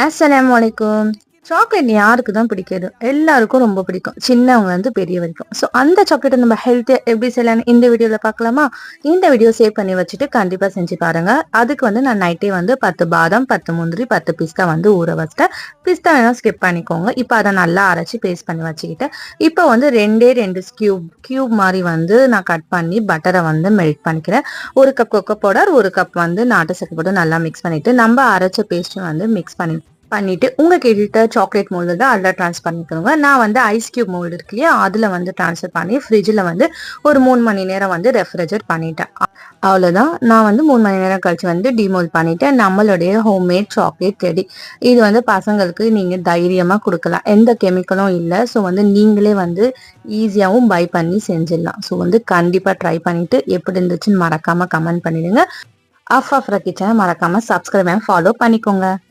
அஸ்ஸலாமு அலைக்கும். சாக்லேட் யாருக்கு தான் பிடிக்காது? எல்லாருக்கும் ரொம்ப பிடிக்கும். சின்னவங்க வந்து பெரிய வரைக்கும். ஸோ அந்த சாக்லேட்ட நம்ம ஹெல்த்தியா எப்படி செய்யலாம்னு இந்த வீடியோல பார்க்கலாமா? இந்த வீடியோ சேவ் பண்ணி வச்சுட்டு கண்டிப்பா செஞ்சு பாருங்க. அதுக்கு வந்து நான் நைட்டே வந்து 10 பாதாம், 10 முந்திரி, 10 பிஸ்தா வந்து ஊற வச்சுட்டேன். பிஸ்தா வேணா ஸ்கிப் பண்ணிக்கோங்க. இப்போ அத நல்லா அரைச்சு பேஸ்ட் பண்ணி வச்சுக்கிட்டேன். இப்போ வந்து 2 கியூப் மாரி வந்து நான் கட் பண்ணி பட்டரை வந்து மெல்ட் பண்ணிக்கிறேன். 1 கப் கொக்கோ பவுடர், 1 கப் வந்து நாட்டு சர்க்கரை போட்டு நல்லா மிக்ஸ் பண்ணிட்டு நம்ம அரைச்ச பேஸ்ட்டும் வந்து மிக்ஸ் பண்ணிட்டு உங்ககிட்ட சாக்லேட் மோல்டு தான் அதில் ட்ரான்ஸ்ஃபர் பண்ணிக்கோங்க. நான் வந்து ஐஸ் கியூப் மோல்டு இருக்கு இல்லையா, அதில் வந்து ட்ரான்ஸ்ஃபர் பண்ணி ஃப்ரிட்ஜில் வந்து ஒரு 3 மணி நேரம் வந்து ரெஃப்ரிஜரேட் பண்ணிட்டேன். அவ்வளோதான். நான் வந்து 3 மணி நேரம் கழிச்சு வந்து டிமோல்ட் பண்ணிட்டேன். நம்மளுடைய ஹோம்மேட் சாக்லேட் ரெடி. இது வந்து பசங்களுக்கு நீங்கள் தைரியமாக கொடுக்கலாம். எந்த கெமிக்கலும் இல்லை. ஸோ வந்து நீங்களே வந்து ஈஸியாகவும் பை பண்ணி செஞ்சிடலாம். ஸோ வந்து கண்டிப்பாக ட்ரை பண்ணிட்டு எப்படி இருந்துச்சுன்னு மறக்காமல் கமெண்ட் பண்ணிடுங்க. ஆஃப் ஆஃப் கிச்சனை மறக்காமல் சப்ஸ்கிரைப் ஃபாலோ பண்ணிக்கோங்க.